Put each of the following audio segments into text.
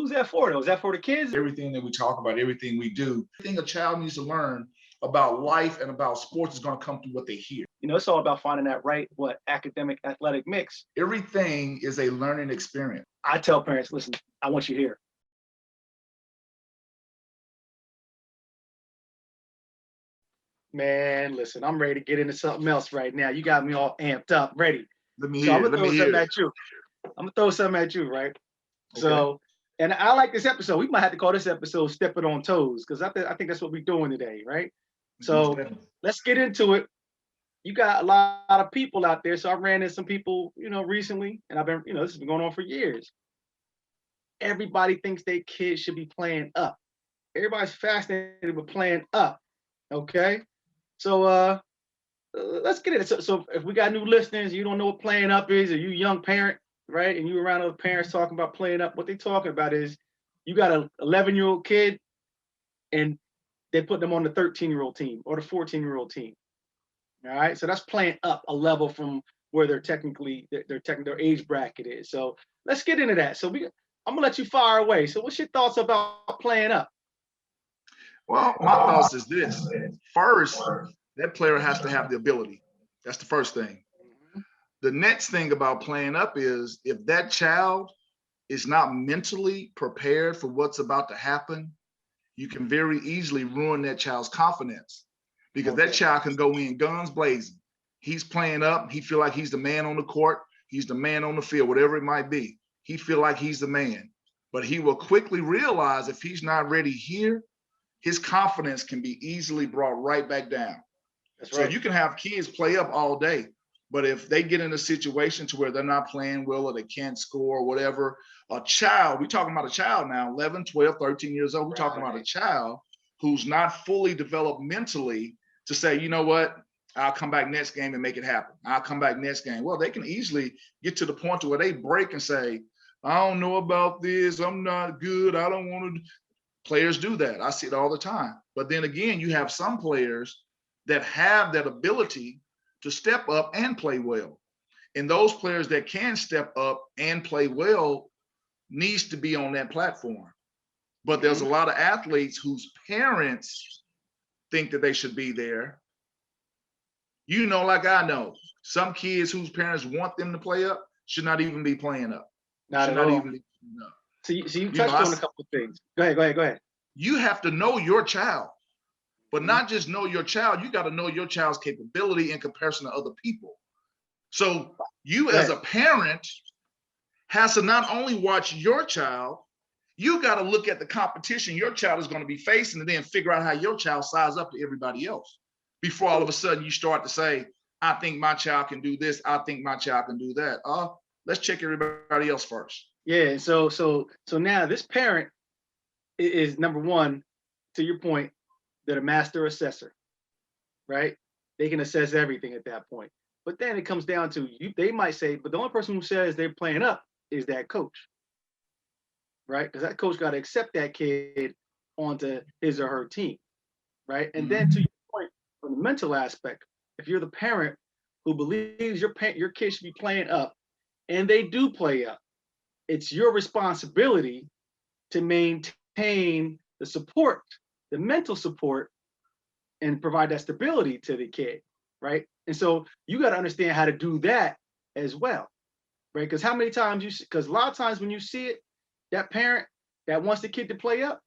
Who's that for though? Is that for the kids? Everything that we talk about, everything we do, everything a child needs to learn about life and about sports is going to come through what they hear. It's all about finding that right, academic, athletic mix. Everything is a learning experience. I tell parents, listen, I want you here. Man, listen, I'm ready to get into something else right now. You got me all amped up, ready. Let me So I'm hear. gonna Let throw me something hear. at you. I'm gonna throw something at you, right? Okay. So, and I like this episode. We might have to call this episode "Stepping on Toes" because I think that's what we're doing today, right? So let's get into it. You got a lot of people out there. So I ran into some people, recently, and I've been, this has been going on for years. Everybody thinks their kids should be playing up. Everybody's fascinated with playing up. Okay. So let's get it. So if we got new listeners, you don't know what playing up is, or you young parent, right? And you around other parents talking about playing up, what they talking about is you got an 11-year-old kid and they put them on the 13-year-old team or the 14-year-old team. All right. So that's playing up a level from where their age bracket is. So let's get into that. So I'm gonna let you fire away. So what's your thoughts about playing up? Well, my thoughts is this. First, that player has to have the ability. That's the first thing. The next thing about playing up is if that child is not mentally prepared for what's about to happen, you can very easily ruin that child's confidence because that child can go in guns blazing. He's playing up. He feel like he's the man on the court. He's the man on the field, whatever it might be. He feel like he's the man, but he will quickly realize if he's not ready here, his confidence can be easily brought right back down. That's right. So you can have kids play up all day, but if they get in a situation to where they're not playing well or they can't score or whatever, a child, we're talking about a child now, 11, 12, 13 years old, we're talking about a child who's not fully developed mentally to say, you know what, I'll come back next game and make it happen. I'll come back next game. Well, they can easily get to the point to where they break and say, I don't know about this. I'm not good. I don't want to. Players do that. I see it all the time. But then again, you have some players that have that ability to step up and play well. And those players that can step up and play well needs to be on that platform. But there's a lot of athletes whose parents think that they should be there. Like I know, some kids whose parents want them to play up should not even be playing up. Not at all. Even be playing up. So you touched on a couple of things. Go ahead. You have to know your child, but not just know your child. You got to know your child's capability in comparison to other people. So you as a parent has to not only watch your child, you got to look at the competition your child is going to be facing and then figure out how your child size up to everybody else before all of a sudden you start to say, I think my child can do this. I think my child can do that. Let's check everybody else first. Yeah. So now this parent is number one, to your point, they're a master assessor, right? They can assess everything at that point. But then it comes down to you. They might say, but the only person who says they're playing up is that coach, right? Because that coach got to accept that kid onto his or her team, right? And then to your point, from the mental aspect, if you're the parent who believes your kid should be playing up, and they do play up, it's your responsibility to maintain the support, the mental support, and provide that stability to the kid, right? And so you got to understand how to do that as well, right? Because how many times because a lot of times when you see it, that parent that wants the kid to play up,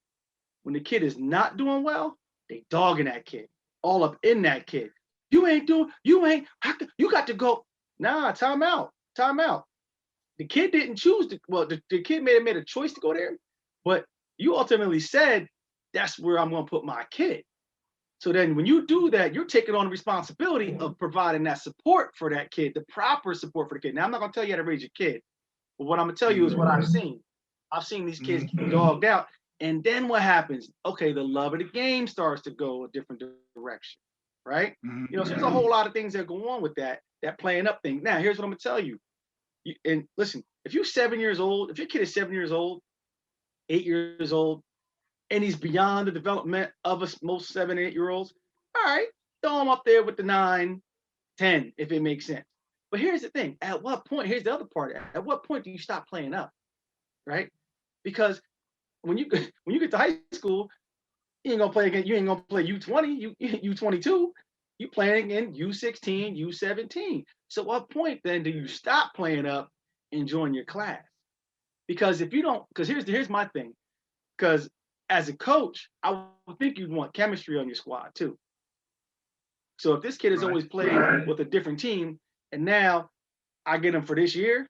when the kid is not doing well, they dogging that kid, all up in that kid. You got to go. Nah, time out. The kid didn't choose to, the kid may have made a choice to go there, but you ultimately said, that's where I'm going to put my kid. So then when you do that, you're taking on the responsibility of providing that support for that kid, the proper support for the kid. Now, I'm not going to tell you how to raise your kid, but what I'm going to tell you is what I've seen. I've seen these kids get dogged out. And then what happens? Okay, the love of the game starts to go a different direction, right? So there's a whole lot of things that go on with that playing up thing. Now, here's what I'm going to tell you. And listen, if you're 7 years old, if your kid is 7 years old, 8 years old, and he's beyond the development of most 7 and 8 year olds, all right, throw him up there with the 9, 10, if it makes sense. But here's the thing. At what point, here's the other part. At what point do you stop playing up, right? Because when you when you get to high school, you ain't gonna play again. You ain't gonna play U20, U22. You playing in U16, U17. So what point then do you stop playing up and join your class? Because if you don't, because here's my thing. Because as a coach, I would think you'd want chemistry on your squad too. So if this kid has Right. always played with a different team, and now I get him for this year,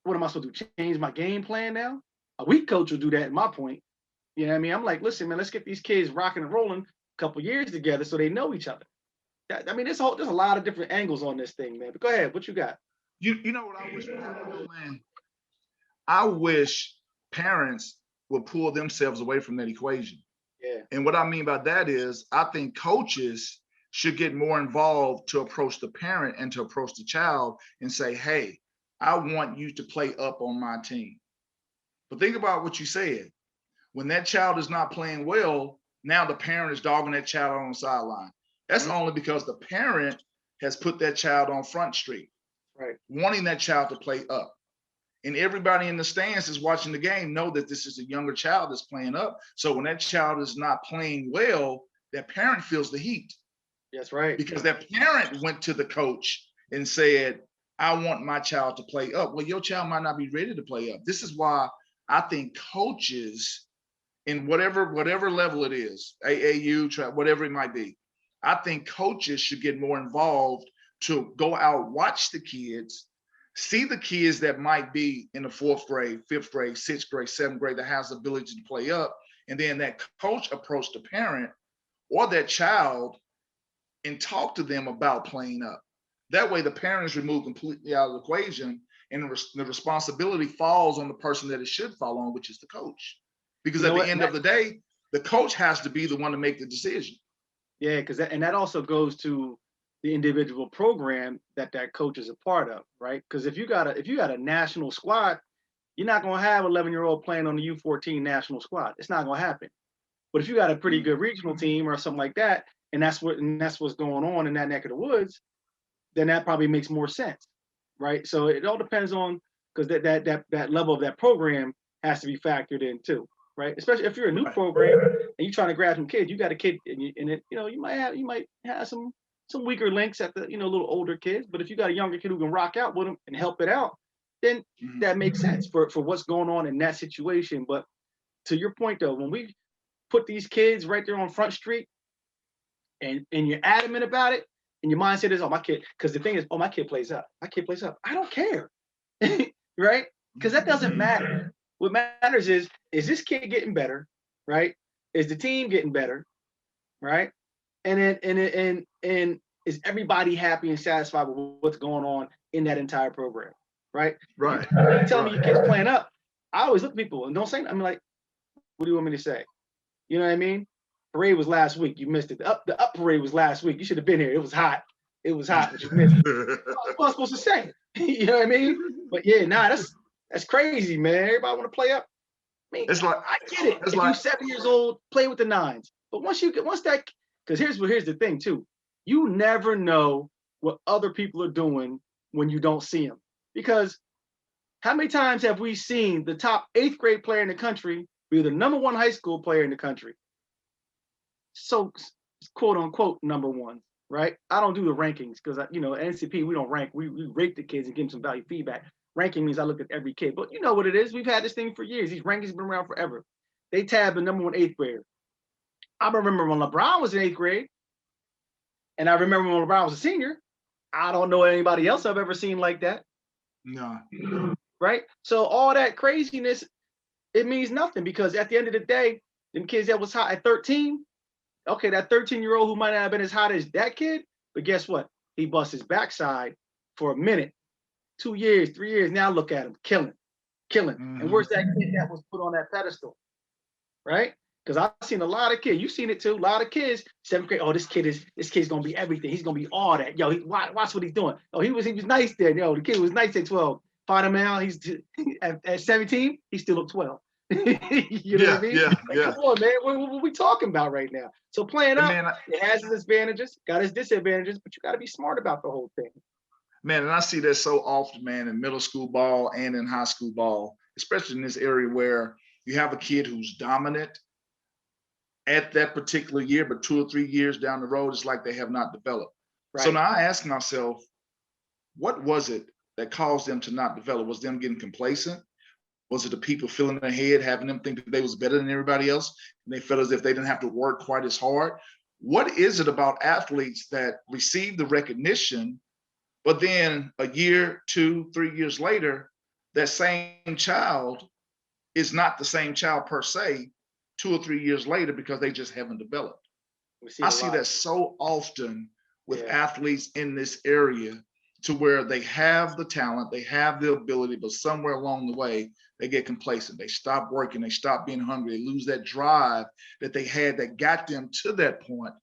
what am I supposed to do? Change my game plan now? A weak coach will do that at my point. You know what I mean? I'm like, listen, man, let's get these kids rocking and rolling a couple years together so they know each other. I mean, there's a lot of different angles on this thing, man. But go ahead, what you got? You know what I wish, man? I wish parents would pull themselves away from that equation. Yeah. And what I mean by that is, I think coaches should get more involved to approach the parent and to approach the child and say, hey, I want you to play up on my team. But think about what you said. When that child is not playing well, now the parent is dogging that child on the sideline. That's only because the parent has put that child on Front Street, Right. wanting that child to play up. And everybody in the stands is watching the game know that this is a younger child that's playing up. So when that child is not playing well, that parent feels the heat. That's right. Because that parent went to the coach and said, I want my child to play up. Well, your child might not be ready to play up. This is why I think coaches in whatever level it is, AAU, whatever it might be, I think coaches should get more involved to go out, watch the kids, see the kids that might be in the 4th grade, 5th grade, 6th grade, 7th grade that has the ability to play up. And then that coach approach the parent or that child and talk to them about playing up. That way the parent is removed completely out of the equation and the responsibility falls on the person that it should fall on, which is the coach. Because at the end of the day, the coach has to be the one to make the decision. Yeah, because that also goes to the individual program that coach is a part of, right? Because if you got a national squad, you're not gonna have 11-year-old playing on the U14 national squad. It's not gonna happen. But if you got a pretty good regional team or something like that, and that's what's going on in that neck of the woods, then that probably makes more sense, right? So it all depends on, because that level of that program has to be factored in too, right? Especially if you're a new program and you're trying to grab some kids, you got a kid and it, you might have some weaker links at the little older kids, but if you got a younger kid who can rock out with them and help it out, then that makes sense for what's going on in that situation. But to your point though, when we put these kids right there on Front Street and you're adamant about it, and your mindset is, oh, my kid, because the thing is, oh, my kid plays up. My kid plays up. I don't care, right? Because that doesn't matter. What matters is this kid getting better, right? Is the team getting better, right? And is everybody happy and satisfied with what's going on in that entire program, right? Right. You tell me your kid's playing up. I always look at people and don't say, I'm like, what do you want me to say? You know what I mean? Parade was last week. You missed it. The up parade was last week. You should have been here. It was hot. It was hot, but you missed it. What am I supposed to say? You know what I mean? But yeah, that's crazy, man. Everybody want to play up. I mean, it's like, I get it. If you're 7 years old, play with the 9s. But once that, because here's the thing too. You never know what other people are doing when you don't see them. Because how many times have we seen the top 8th grade player in the country be the #1 high school player in the country? So, quote unquote, #1, right? I don't do the rankings because NCP, we don't rank. We rate the kids and give them some value feedback. Ranking means I look at every kid, but you know what it is. We've had this thing for years. These rankings have been around forever. They tab the #1 8th grader. I remember when LeBron was in 8th grade, and I remember when LeBron was a senior. I don't know anybody else I've ever seen like that. No. Right? So all that craziness, it means nothing because at the end of the day, them kids that was hot at 13, okay, that 13-year-old who might not have been as hot as that kid, but guess what? He bust his backside for a minute, 2 years, 3 years. Now look at him, killing. And where's that kid that was put on that pedestal, right? Because I've seen a lot of kids. You've seen it too. A lot of kids, 7th grade. Oh, this kid's gonna be everything. He's gonna be all that. Yo, watch what he's doing. Oh, he was nice there. Yo, the kid was nice at 12. Find him out. He's at 17. He still look 12. You know what I mean? Yeah. Come on, man. What are we talking about right now? So playing up, it has its advantages, got its disadvantages, but you got to be smart about the whole thing. Man, and I see that so often, man, in middle school ball and in high school ball, especially in this area where, you have a kid who's dominant at that particular year, but 2 or 3 years down the road, it's like they have not developed. So Right. now I ask myself, what was it that caused them to not develop? Was them getting complacent? Was it the people filling their head, having them think that they was better than everybody else, and they felt as if they didn't have to work quite as hard? What is it about athletes that receive the recognition, but then a year, 2, 3 years later, that same child is not the same child per se 2 or 3 years later because they just haven't developed? We see I it a see lot. that so often with Yeah. athletes in this area, to where they have the talent, they have the ability, but somewhere along the way, they get complacent. They stop working, they stop being hungry, they lose that drive that they had that got them to that point,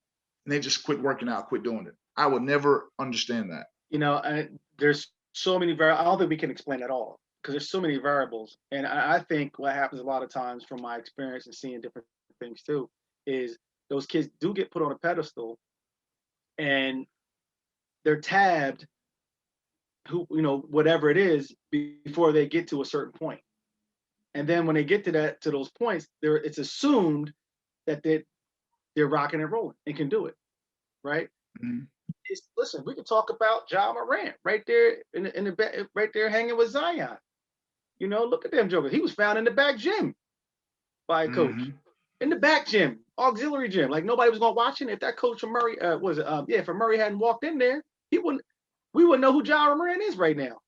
and they just quit working out, quit doing it. I would never understand that. You know, and there's so many I don't think we can explain it all because there's so many variables. And I think what happens a lot of times from my experience and seeing different things too is those kids do get put on a pedestal and they're tabbed who, you know, whatever it is before they get to a certain point. And then when they get to those points, it's assumed that they're rocking and rolling and can do it, right? Mhm. Listen, we can talk about Ja Morant right there in the back, right there hanging with Zion. You know, look at them jokers. He was found in the back gym by a coach. Mhm. In the back gym, auxiliary gym. Like nobody was gonna watch it. If that coach from Murray was it if Murray hadn't walked in there, he wouldn't we wouldn't know who Ja Morant is right now.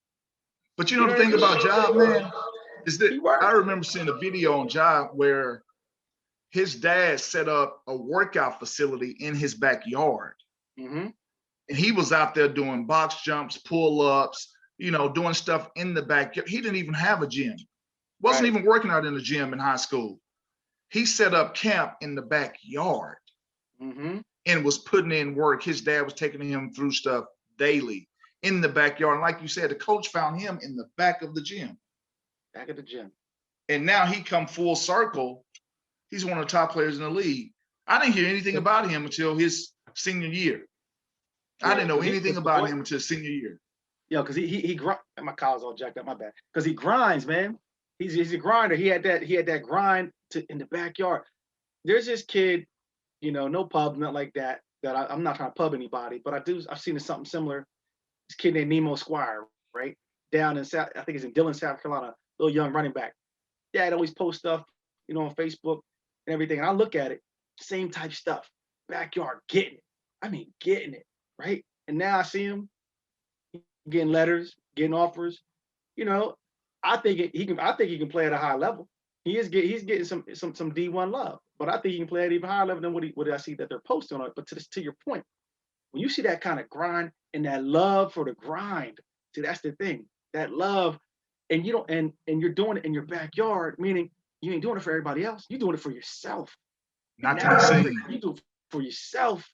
But you You know know the what I thing about Job, mean? man, is that He I worked. remember seeing a video on Job where his dad set up a workout facility in his backyard. Hmm. And he was out there doing box jumps, pull-ups, doing stuff in the backyard. He didn't even have a gym. Wasn't Right. even working out in the gym in high school. He set up camp in the backyard Hmm. and was putting in work. His dad was taking him through stuff daily in the backyard. And like you said, the coach found him in the back of the gym. Back at the gym. And now he come full circle. He's one of the top players in the league. I didn't hear anything about him until his senior year. I didn't know anything about him until senior year. Yo, because he grind. My collar's all jacked up. My bad. Because he grinds, man. He's a grinder. He had that grind in the backyard. There's this kid, no pub, not like that. I'm not trying to pub anybody, but I've seen something similar. This kid named Nemo Squire, right down in South. I think it's in Dillon, South Carolina. Little young running back. Dad always post stuff, on Facebook and everything. And I look at it, same type stuff. Backyard, getting it. I mean, getting it, right? And now I see him getting letters, getting offers. You know, I think he can play at a high level. He's getting some D1 love, but I think he can play at even higher level than what I see that they're posting on it. But to your point, when you see that kind of grind and that love for the grind, see that's the thing. That love, and you don't and you're doing it in your backyard, meaning you ain't doing it for everybody else. You're doing it for yourself. Not to Now be seen. you do it for yourself.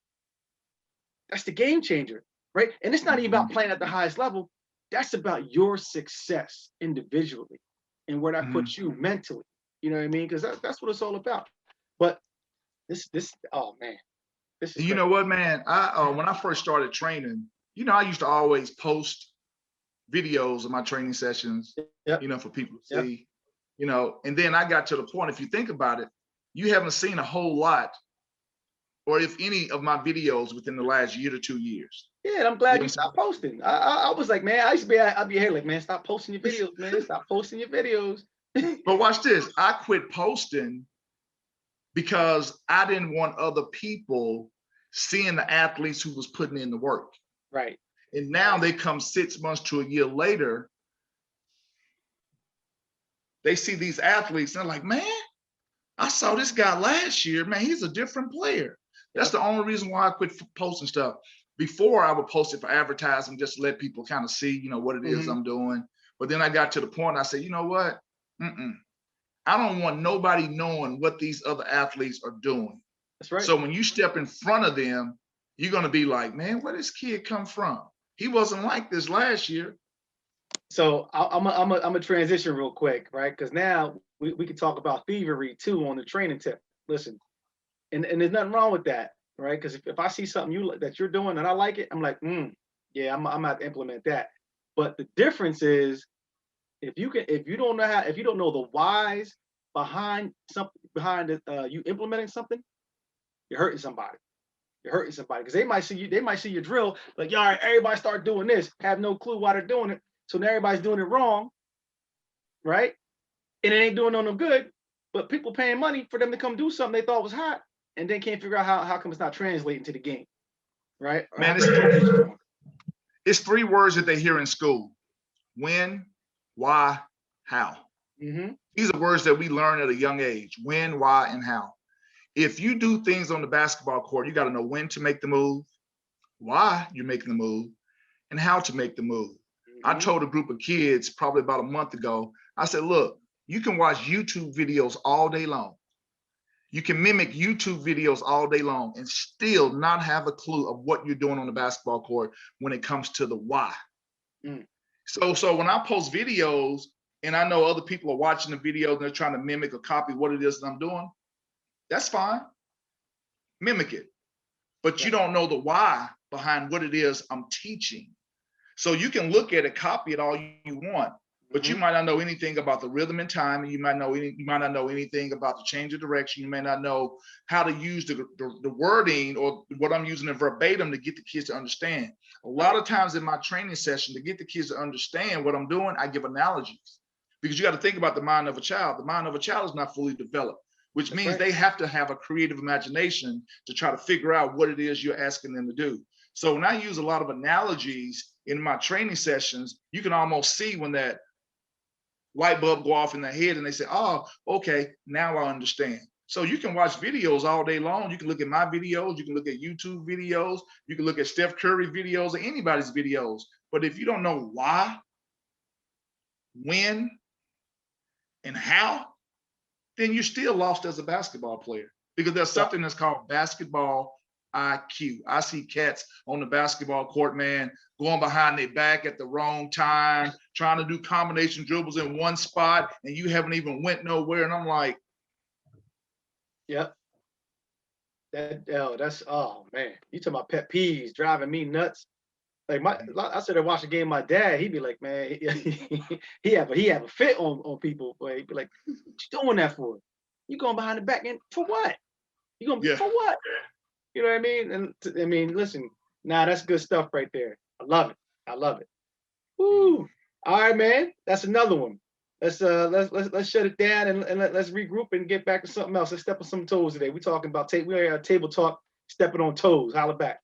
That's the game changer, right? And it's not even about playing at the highest level. That's about your success individually and where that Mhm. puts you mentally. You know what I mean? Because that's what it's all about. But oh man, this is You great. know what, man? I when I first started training, I used to always post videos of my training sessions, Yep, for people to yep. see, and then I got to the point, if you think about it, you haven't seen a whole lot, or if any of my videos within the last year to 2 years. Yeah, and I'm You glad know you what I'm stopped posting. I was like, man, I'd be here like, man, stop posting your saying? videos, man. Stop posting your videos. But watch this. I quit posting because I didn't want other people seeing the athletes who was putting in the work. Right. And now they come 6 months to a year later, they see these athletes and they're like, man, I saw this guy last year. Man, he's a different player. That's Yep. the only reason why I quit posting stuff. Before I would post it for advertising, just to let people kind of see, what it is Hmm. I'm doing. But then I got to the point, I said, you know what? I don't want nobody knowing what these other athletes are doing. That's right. So when you step in front of them, you're going to be like, man, where this kid come from? He wasn't like this last year. So I'm a transition real quick, right? Because now we can talk about thievery too on the training tip. Listen, and there's nothing wrong with that, right? Because if I see something that you're doing and I like it, I'm like, yeah, I'm gonna have to implement that. But the difference is if you don't know the whys behind something, behind you implementing something, you're hurting somebody. You're hurting somebody because they might see your drill, like, all right, everybody start doing this, have no clue why they're doing it. So now everybody's doing it wrong, right? And it ain't doing no good. But people paying money for them to come do something they thought was hot, and then can't figure out how come it's not translating to the game, right? Or Man, it's 3 words that they hear in school: when, why, how. Mm-hmm. These are words that we learn at a young age: when, why, and how. If you do things on the basketball court, you got to know when to make the move, why you're making the move, and how to make the move. Mm-hmm. I told a group of kids probably about a month ago, I said, look, you can watch YouTube videos all day long. You can mimic YouTube videos all day long and still not have a clue of what you're doing on the basketball court when it comes to the why. Mm. So when I post videos and I know other people are watching the video and they're trying to mimic or copy what it is that I'm doing, that's fine. Mimic it. But you don't know the why behind what it is I'm teaching. So you can look at it, copy it all you want, but you might not know anything about the rhythm and time. You might not know anything about the change of direction. You may not know how to use the wording or what I'm using in verbatim to get the kids to understand. A lot of times in my training session, to get the kids to understand what I'm doing, I give analogies, because you got to think about the mind of a child. The mind of a child is not fully developed, which means they have to have a creative imagination to try to figure out what it is you're asking them to do. So when I use a lot of analogies in my training sessions, you can almost see when that light bulb go off in their head and they say, oh, okay, now I understand. So you can watch videos all day long. You can look at my videos. You can look at YouTube videos. You can look at Steph Curry videos or anybody's videos. But if you don't know why, when, and how, then you're still lost as a basketball player, because there's something that's called basketball IQ. I see cats on the basketball court, man, going behind their back at the wrong time, trying to do combination dribbles in one spot, and you haven't even went nowhere. And I'm like, yep. Oh man, you talking about pet peeves driving me nuts. Like I said, I watch a game with my dad. He'd be like, man, he have a fit on people. But he'd be like, what you doing that for? You going behind the back end for what? You gonna for what? You know what I mean? And I mean, listen, that's good stuff right there. I love it. I love it. Woo! All right, man. That's another one. Let's shut it down and let's regroup and get back to something else. Let's step on some toes today. We're talking about we are at table talk, stepping on toes. Holla back.